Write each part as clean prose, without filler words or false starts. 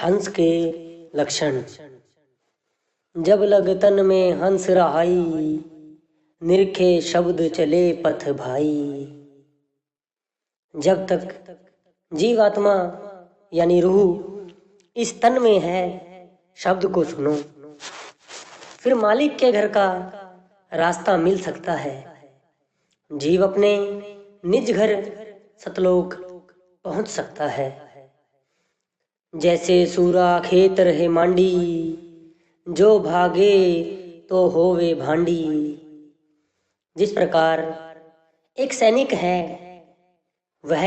हंस के लक्षण। जब लग तन में हंस रहाई, निरखे शब्द चले पथ भाई। जब तक जीवात्मा यानी रूह इस तन में है, शब्द को सुनो, फिर मालिक के घर का रास्ता मिल सकता है। जीव अपने निज घर सतलोक पहुंच सकता है। जैसे सूरा खेत रहे मांडी, जो भागे तो होवे भांडी। जिस प्रकार एक सैनिक है, वह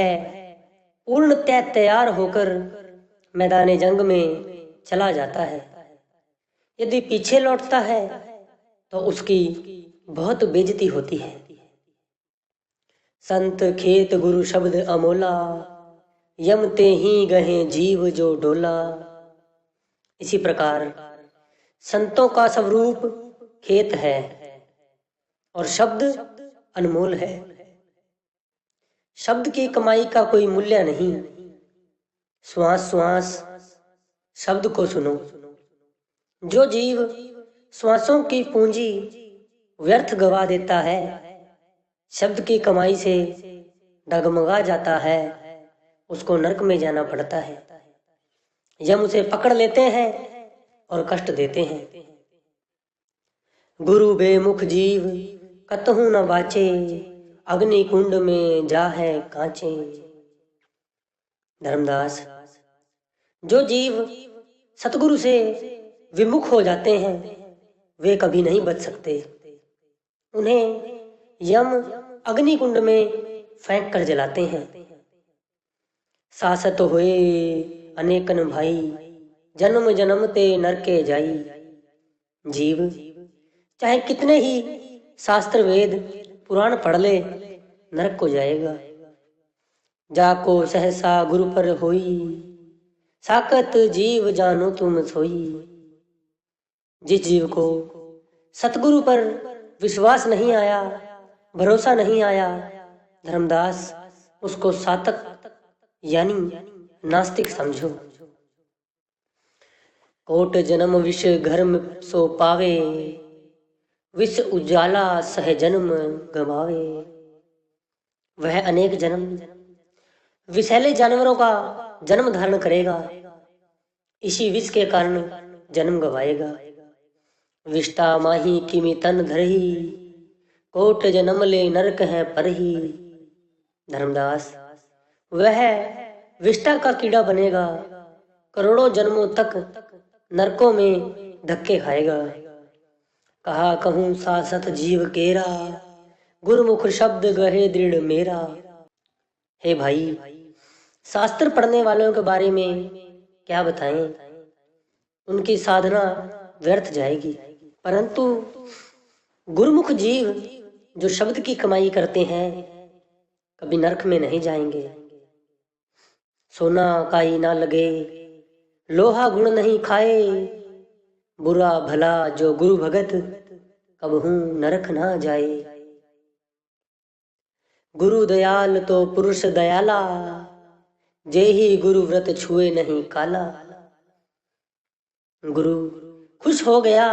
पूर्णतः तैयार होकर मैदान जंग में चला जाता है। यदि पीछे लौटता है तो उसकी बहुत बेइज्जती होती है। संत खेत गुरु शब्द अमोला, यमते ही गहे जीव जो डोला। इसी प्रकार संतों का स्वरूप खेत है और शब्द अनमोल है। शब्द की कमाई का कोई मूल्य नहीं। श्वास श्वास शब्द को सुनो। जो जीव श्वासों की पूंजी व्यर्थ गवा देता है, शब्द की कमाई से डगमगा जाता है, उसको नरक में जाना पड़ता है। यम उसे पकड़ लेते हैं और कष्ट देते हैं। गुरु बेमुख जीव कतहु न बाचे, अग्नि कुंड में जा है कांचे। धर्मदास। जो जीव सतगुरु से विमुख हो जाते हैं, वे कभी नहीं बच सकते। उन्हें यम अग्नि कुंड में फेंक कर जलाते हैं। सासत हुए अनेकन भाई, जन्म जन्म ते नरके जाई। जीव चाहे कितने ही शास्त्र वेद पुराण पढ़ ले, नरक को जाएगा। जाको सहसा गुरु पर होई, साकत जीव जानो तुम सोई। जिस जीव को सतगुरु पर विश्वास नहीं आया, भरोसा नहीं आया, धर्मदास, उसको सातक यानी नास्तिक समझो। कोट जन्म विष घर में सो पावे, विष उजाला सह जन्म गवावे। वह अनेक जन्म विषैले जानवरों का जन्म धारण करेगा, इसी विष के कारण जन्म गवाएगा। विष्टा माही किमि तन धरही, कोट जन्म ले नरक है परही। धर्मदास। वह विष्टा का कीड़ा बनेगा, करोड़ों जन्मों तक नरकों में धक्के खाएगा। कहा कहूँ सासत जीव केरा, गुरुमुख शब्द गहे दृढ़ मेरा। हे भाई, शास्त्र पढ़ने वालों के बारे में क्या बताएं, उनकी साधना व्यर्थ जाएगी। परंतु गुरुमुख जीव जो शब्द की कमाई करते हैं, कभी नरक में नहीं जाएंगे। सोना काई ना लगे, लोहा गुण नहीं खाए। बुरा भला जो गुरु भगत, कबहू नरक ना जाए। गुरु दयाल तो पुरुष दयाला, जेहि गुरु व्रत छुए नहीं काला। गुरु खुश हो गया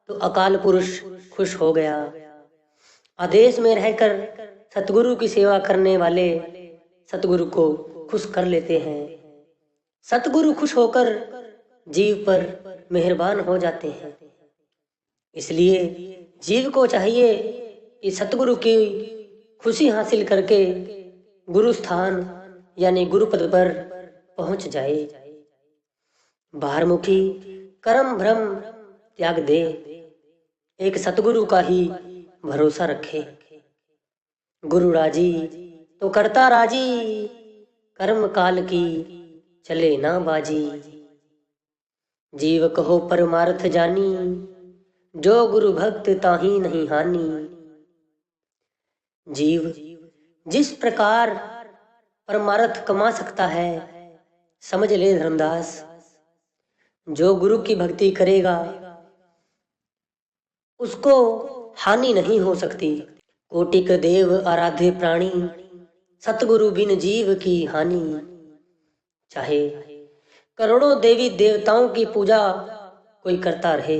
तो अकाल पुरुष खुश हो गया। आदेश में रहकर सतगुरु की सेवा करने वाले सतगुरु को खुश कर लेते हैं। सतगुरु खुश होकर जीव पर मेहरबान हो जाते हैं। इसलिए जीव को चाहिए कि सतगुरु की खुशी हासिल करके गुरु स्थान यानी गुरु पद पर पहुंच जाए। बाहरमुखी कर्म भ्रम त्याग दे, एक सतगुरु का ही भरोसा रखे। गुरु राजी तो करता राजी, कर्म काल की चले ना बाजी। जीव कहो परमार्थ जानी, जो गुरु भक्त ताही नहीं हानि। जीव जिस प्रकार परमार्थ कमा सकता है, समझ ले धर्मदास। जो गुरु की भक्ति करेगा, उसको हानि नहीं हो सकती। कोटिक देव आराध्य प्राणी, सतगुरु बिन जीव की हानि। चाहे करोड़ों देवी देवताओं की पूजा कोई करता रहे,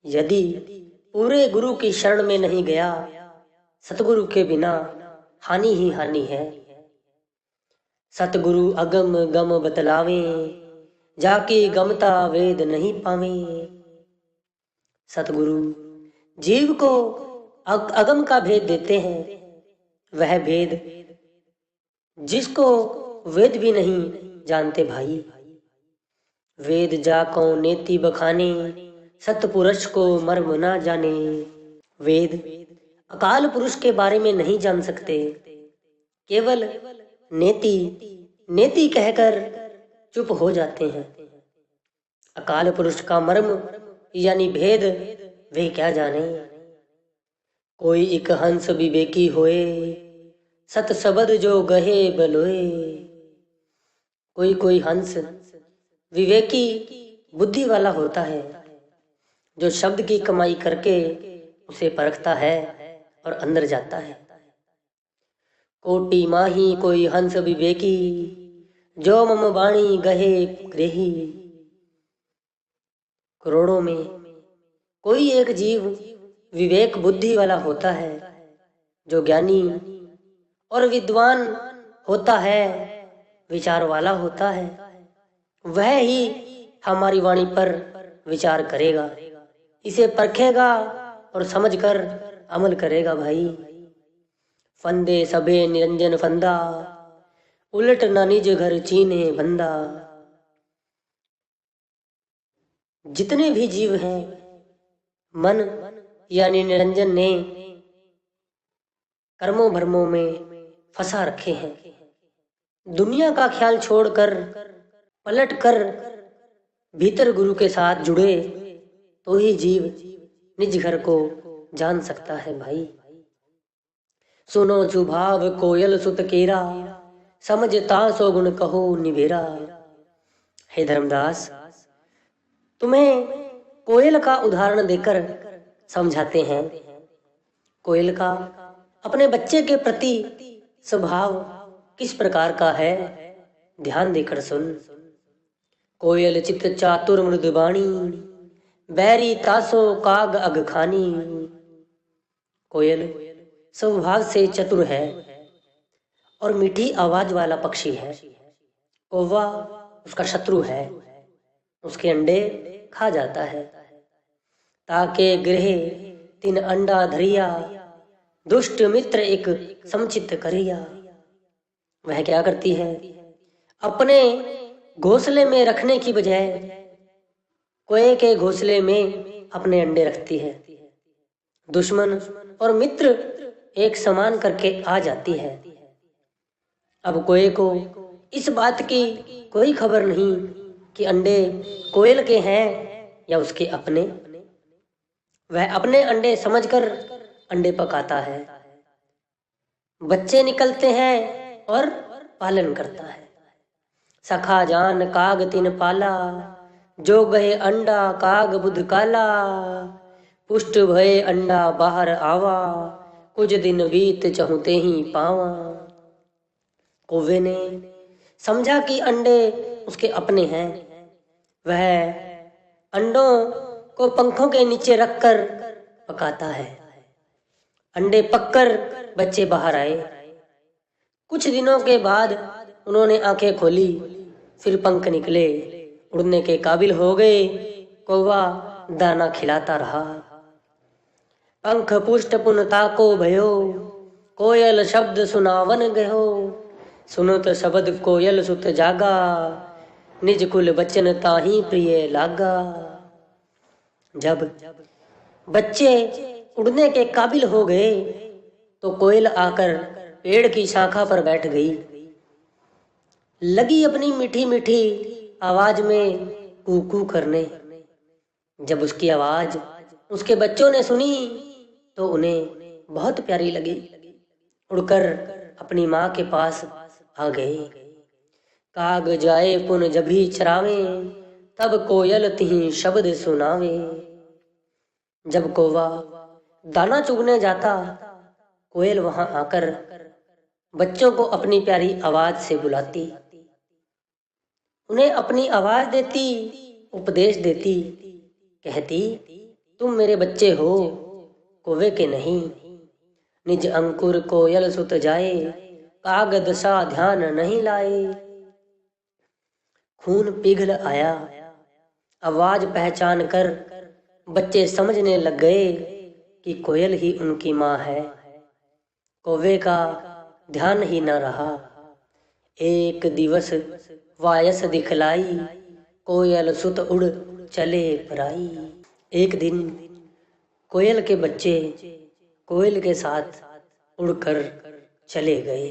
यदि पूरे गुरु की शरण में नहीं गया, सतगुरु के बिना हानि ही हानि है। सतगुरु अगम गम बतलावे, जाके गमता वेद नहीं पावे। सतगुरु जीव को अगम का भेद देते हैं, वह भेद जिसको वेद भी नहीं जानते भाई। वेद जाको नेति बखाने, सतपुरुष को मर्म ना जाने। वेद अकाल पुरुष के बारे में नहीं जान सकते, केवल नेति नेति कहकर चुप हो जाते हैं। अकाल पुरुष का मर्म यानी भेद वे क्या जाने। कोई एक हंस विवेकी होए, सत शब्द जो गहे बलोए। कोई कोई हंस विवेकी बुद्धि वाला होता है, जो शब्द की कमाई करके उसे परखता है और अंदर जाता है। कोटि माही कोई हंस विवेकी, जो मम वाणी गहे ग्रेही। करोड़ों में कोई एक जीव विवेक बुद्धि वाला होता है, जो ज्ञानी और विद्वान होता है, विचार वाला होता है। वह ही हमारी वाणी पर विचार करेगा, इसे परखेगा और समझकर अमल करेगा भाई। फंदे सबे निरंजन फंदा, उलट ना निज घर चीने बंदा। जितने भी जीव हैं, मन यानी निरंजन ने कर्मों भरमों में फंसा रखे हैं। दुनिया का ख्याल छोड़कर पलट कर भीतर गुरु के साथ जुड़े तो ही जीव निज घर को जान सकता है भाई। सुनो सुभाव कोयल सुत केरा, समझता सो गुण कहो निवेरा। हे धर्मदास, तुम्हें कोयल का उदाहरण देकर समझाते हैं। कोयल का अपने बच्चे के प्रति स्वभाव किस प्रकार का है, ध्यान देकर सुन। कोयल चित चातुर मृदुबाणी, बैरी तासो काग अग खानी। कोयल स्वभाव से चतुर है और मीठी आवाज वाला पक्षी है। कौवा उसका शत्रु है, उसके अंडे खा जाता है। ताके गृह तिन अंडा धरिया, दुष्ट मित्र एक समचित करिया। वह क्या करती है, अपने घोंसले में रखने की बजाय कोए के घोंसले में अपने अंडे रखती है। दुश्मन और मित्र एक समान करके आ जाती है। अब कोए को इस बात की कोई खबर नहीं कि अंडे कोयल के हैं या उसके अपने। वह अपने अंडे समझकर अंडे पकाता है, बच्चे निकलते हैं और पालन करता है। सखा जान काग तिन पाला, जो गए अंडा काग बुध काला। पुष्ट भय अंडा बाहर आवा, कुछ दिन बीत चहुते ही पावा। कौवे ने समझा कि अंडे उसके अपने हैं। वह अंडों को पंखों के नीचे रखकर पकाता है। अंडे पककर बच्चे बाहर आए। कुछ दिनों के बाद उन्होंने आंखें खोली, फिर पंख निकले, उड़ने के काबिल हो गए। कौवा दाना खिलाता रहा। पंख पुष्ट पुनता को भयो, कोयल शब्द सुनावन गयो। सुनत शब्द कोयल सुत जागा, निज कुल बचन ताही प्रिय लागा। जब बच्चे उड़ने के काबिल हो गए तो कोयल आकर पेड़ की शाखा पर बैठ गई, लगी अपनी मीठी मीठी आवाज में कूकू करने। जब उसकी आवाज उसके बच्चों ने सुनी तो उन्हें बहुत प्यारी लगी। उड़कर अपनी माँ के पास आ गए। काग जाए पुन जभी चरावे, तब कोयल तिहि शब्द सुनावे। जब कौवा दाना चुगने जाता, कोयल वहां आकर बच्चों को अपनी प्यारी आवाज से बुलाती। उन्हें अपनी आवाज देती, उपदेश देती, कहती, तुम मेरे बच्चे हो, कौवे के नहीं। निज अंकुर कोयल सुत जाए, कागद सा ध्यान नहीं लाए। खून पिघल आया, आवाज पहचान कर बच्चे समझने लग गए कि कोयल ही उनकी माँ है। कौवे का ध्यान ही न रहा। एक दिवस वायस दिखलाई, कोयल सुत उड़ चले पराई। एक दिन कोयल के बच्चे कोयल के साथ उड़कर चले गए।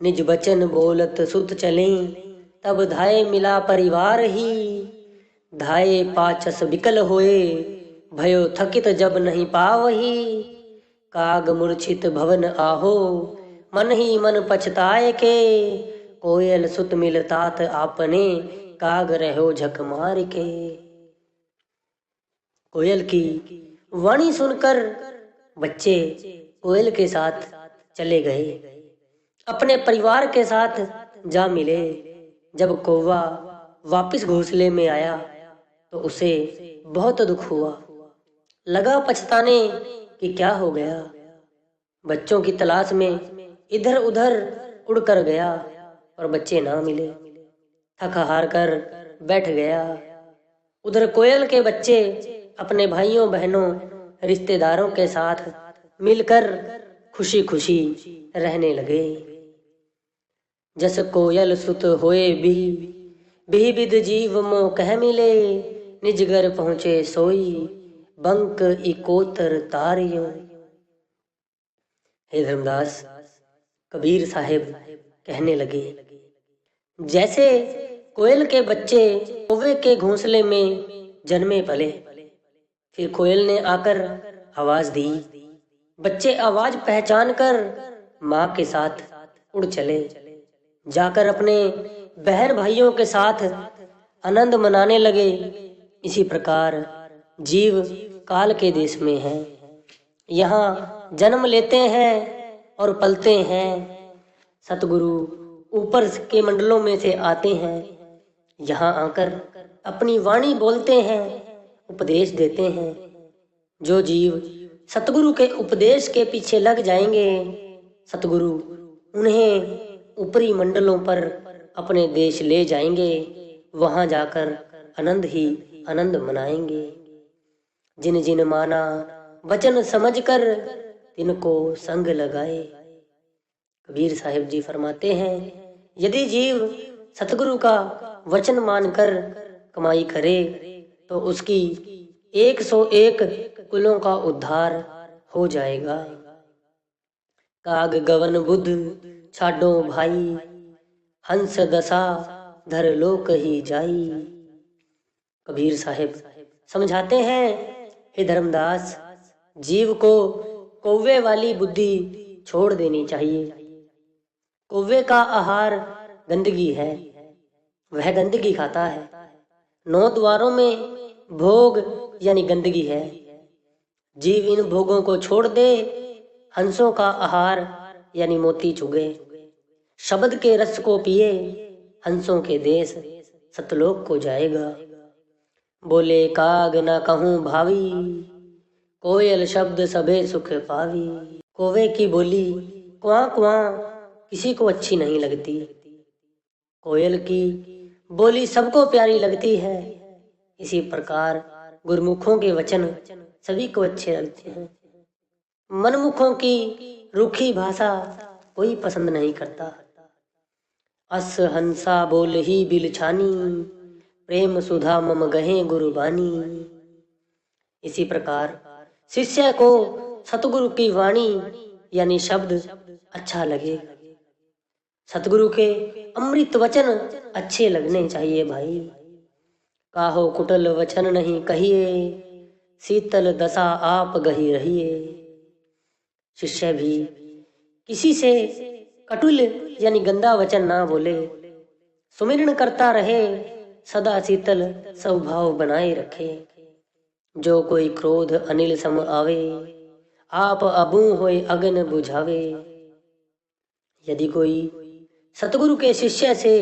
निज बचन बोलत सुत चले, तब धाये मिला परिवार ही। धाये पाचस बिकल होए, भयो थकित जब नहीं पावही। काग मूर्छित भवन आहो, मन ही मन पछताए के। कोयल सुत मिल तात आपने, काग रहो झक मार के। कोयल की वाणी सुनकर बच्चे कोयल के साथ चले गए, अपने परिवार के साथ जा मिले। जब कौवा वापिस घोंसले में आया तो उसे बहुत दुख हुआ, लगा पछताने कि क्या हो गया। बच्चों की तलाश में इधर उधर उड़ कर गया और बच्चे ना मिले। थक हार कर बैठ गया। उधर कोयल के बच्चे अपने भाइयों बहनों रिश्तेदारों के साथ मिलकर खुशी खुशी रहने लगे। जस कोयल सुत होए बिहि बिद जीव मोह कह मिले। निज घर पहुंचे सोई, बंक इकोतर तारियो। हे धर्मदास, कबीर साहिब कहने लगे, जैसे कोयल के बच्चे कौवे के घोंसले में जन्मे पले, फिर कोयल ने आकर आवाज दी। बच्चे आवाज पहचान कर माँ के साथ उड़ चले, जाकर अपने बहन भाइयों के साथ आनंद मनाने लगे। इसी प्रकार जीव काल के देश में है, यहाँ जन्म लेते हैं और पलते हैं। सतगुरु ऊपर के मंडलों में से आते हैं, यहाँ आकर अपनी वाणी बोलते हैं, उपदेश देते हैं। जो जीव सतगुरु के उपदेश के पीछे लग जाएंगे, सतगुरु उन्हें ऊपरी मंडलों पर अपने देश ले जाएंगे। वहां जाकर आनंद ही आनंद मनाएंगे। जिन जिन माना वचन समझकर, तिनको संग लगाए। कबीर साहिब जी फरमाते हैं, यदि जीव सतगुरु का वचन मानकर कमाई करे तो उसकी 101 कुलों का उद्धार हो जाएगा। काग गवन बुध छाडो भाई, हंस दशा धर लोक ही जाई। कबीर साहिब समझाते हैं, हे धर्मदास, जीव को कौवे वाली बुद्धि छोड़ देनी चाहिए। कौवे का आहार गंदगी है, वह गंदगी खाता है। 9 द्वारों में भोग यानी गंदगी है। जीव इन भोगों को छोड़ दे, हंसों का आहार यानी मोती चुगे, शब्द के रस को पिए, हंसों के देश सतलोक को जाएगा। बोले काग न कहूँ भावी, कोयल शब्द सभे सुख पावी। कौवे की बोली क्वां क्वां किसी को अच्छी नहीं लगती, कोयल की बोली सबको प्यारी लगती है। इसी प्रकार गुरमुखों के वचन सभी को अच्छे लगते हैं। मनमुखों की रूखी भाषा कोई पसंद नहीं करता। अस हंसा बोल ही बिलछानी, प्रेम सुधा मम गहे गुरुबानी। इसी प्रकार शिष्य को सतगुरु की वाणी यानी शब्द अच्छा लगे। सतगुरु के अमृत वचन अच्छे लगने चाहिए भाई। काहो कुटल वचन नहीं कहिए, शीतल दशा आप गही रहिए। शिष्य भी किसी से कटुल यानी गंदा वचन ना बोले, सुमिरन करता रहे, सदा शीतल स्वभाव बनाए रखे। जो कोई क्रोध अनिल सम आवे, आप अबू होए अगन बुझावे। यदि कोई सतगुरु के शिष्य से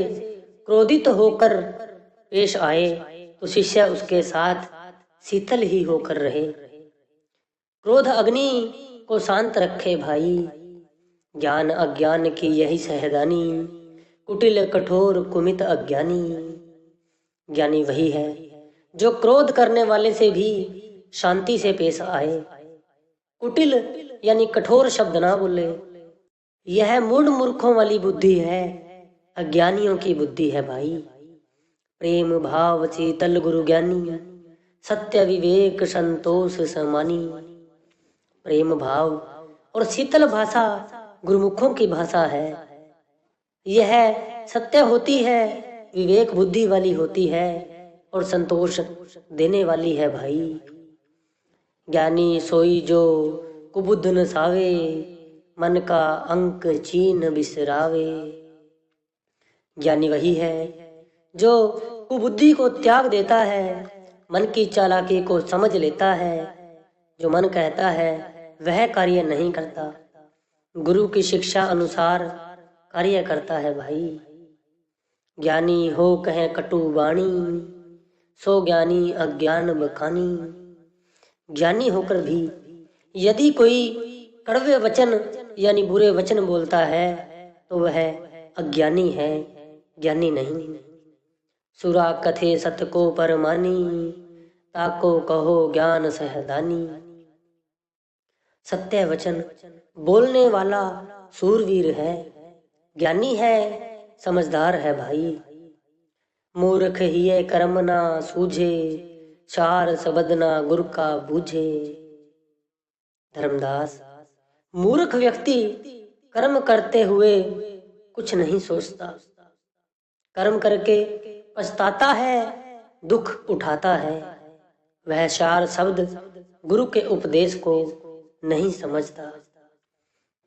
क्रोधित होकर पेश आए तो शिष्य उसके साथ शीतल ही होकर रहे। क्रोध अग्नि को शांत रखे भाई, ज्ञान अज्ञान की यही सहदानी, कुटिल कठोर कुमित अज्ञानी। ज्ञानी वही है जो क्रोध करने वाले से भी शांति से पेश आए, कुटिल यानी कठोर शब्द ना बोले। यह मूढ़ मूर्खों वाली बुद्धि है, अज्ञानियों की बुद्धि है भाई। प्रेम भाव शीतल गुरु ज्ञानी, सत्य विवेक संतोष समानी। प्रेम भाव और शीतल भाषा गुरुमुखों की भाषा है। यह सत्य होती है, विवेक बुद्धि वाली होती है और संतोष देने वाली है भाई। ज्ञानी सोई जो कुबुद्ध न सावे, मन का अंक चीन बिसरावे। ज्ञानी वही है जो कुबुद्धि को त्याग देता है, मन की चालाकी को समझ लेता है। जो मन कहता है वह कार्य नहीं करता, गुरु की शिक्षा अनुसार कार्य करता है भाई। ज्ञानी हो कहे कटु वाणी, सो ज्ञानी अज्ञान बखानी। ज्ञानी होकर भी यदि कोई कड़वे वचन यानी बुरे वचन बोलता है तो वह अज्ञानी है, ज्ञानी नहीं। सुरा कथे सत को परमानी, ताको कहो ज्ञान सहदानी। सत्य वचन बोलने वाला सूरवीर है, ज्ञानी है, समझदार है भाई। मूर्ख हिये कर्म ना सूझे, चार शब्द ना गुर का बूझे। धर्मदास, मूर्ख व्यक्ति कर्म करते हुए कुछ नहीं सोचता, कर्म करके पछताता है, दुख उठाता है। वह चार शब्द गुरु के उपदेश को नहीं समझता।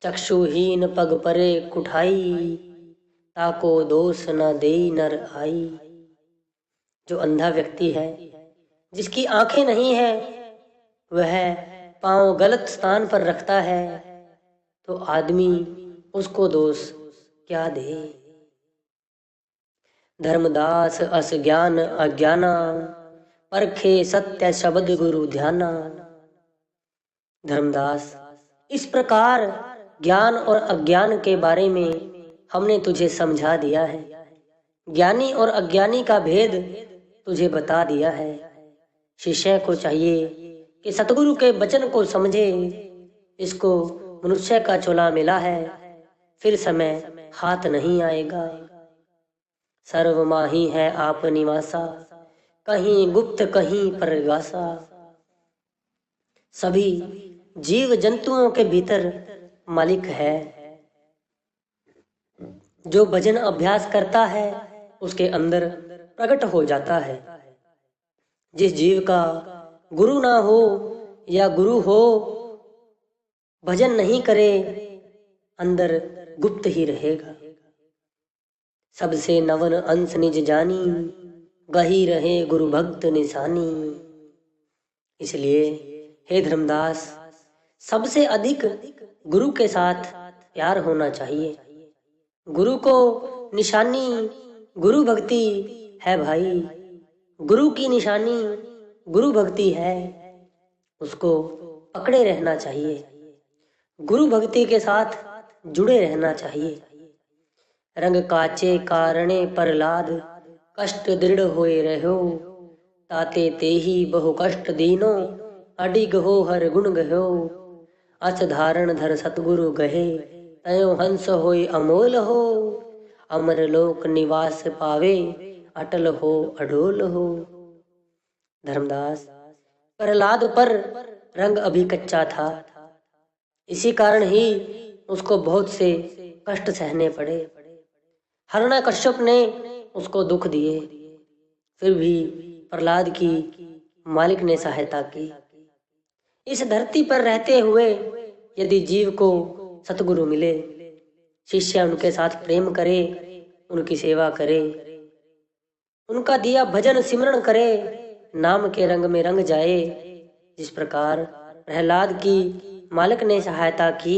चक्षुहीन पग परे कुठाई, ताको दोष न देई नर आई। जो अंधा व्यक्ति है, जिसकी आंखें नहीं है, वह पांव गलत स्थान पर रखता है तो आदमी उसको दोष क्या दे। धर्मदास अस ज्ञान अज्ञाना, परखे सत्य शब्द गुरु ध्याना। धर्मदास, इस प्रकार ज्ञान और अज्ञान के बारे में हमने तुझे समझा दिया है। ज्ञानी और अज्ञानी का भेद तुझे बता दिया है। शिष्य को चाहिए कि सतगुरु के वचन को समझे। इसको मनुष्य का चोला मिला है, फिर समय हाथ नहीं आएगा। सर्व माही है आप निवासा, कहीं गुप्त कहीं परगासा। सभी जीव जंतुओं के भीतर मालिक है। जो भजन अभ्यास करता है उसके अंदर प्रकट हो जाता है। जिस जीव का गुरु ना हो या गुरु हो, भजन नहीं करे, अंदर गुप्त ही रहेगा। सबसे नवन अंश निज जानी, गही रहे गुरु भक्त निशानी। इसलिए हे धर्मदास, सबसे अधिक गुरु के साथ प्यार होना चाहिए। गुरु को निशानी गुरु भक्ति है भाई। गुरु की निशानी गुरु भक्ति है, उसको पकड़े रहना चाहिए। गुरु भक्ति के साथ जुड़े रहना चाहिए। रंग काचे कारणे प्रहलाद, कष्ट दृढ़ होए रहो। ताते तेहि बहु कष्ट दीनो, अडिग हो हर गुण गहो। अस धारण धर सतगुरु गहे, तयो हंस होए अमोल हो। अमर लोक निवास पावे, अटल हो अडोल हो। धर्मदास, प्रहलाद पर रंग अभी कच्चा था, इसी कारण ही उसको बहुत से कष्ट सहने पड़े। हिरण्यकश्यप ने उसको दुख दिए, फिर भी प्रहलाद की मालिक ने सहायता की। इस धरती पर रहते हुए यदि जीव को सतगुरु मिले, शिष्य उनके साथ प्रेम करे, उनकी सेवा करे, उनका दिया भजन सिमरण करे, नाम के रंग में रंग जाए। जिस प्रकार प्रहलाद की मालिक ने सहायता की,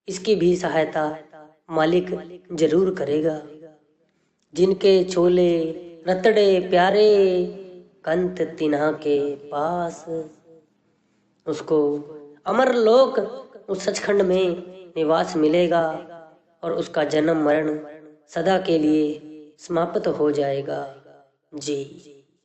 इसकी भी सहायता मालिक जरूर करेगा। जिनके छोले रतड़े प्यारे, कंत तिन्हा के पास। उसको अमर लोक, उस सचखंड में निवास मिलेगा और उसका जन्म मरण सदा के लिए समाप्त हो जाएगा। जी।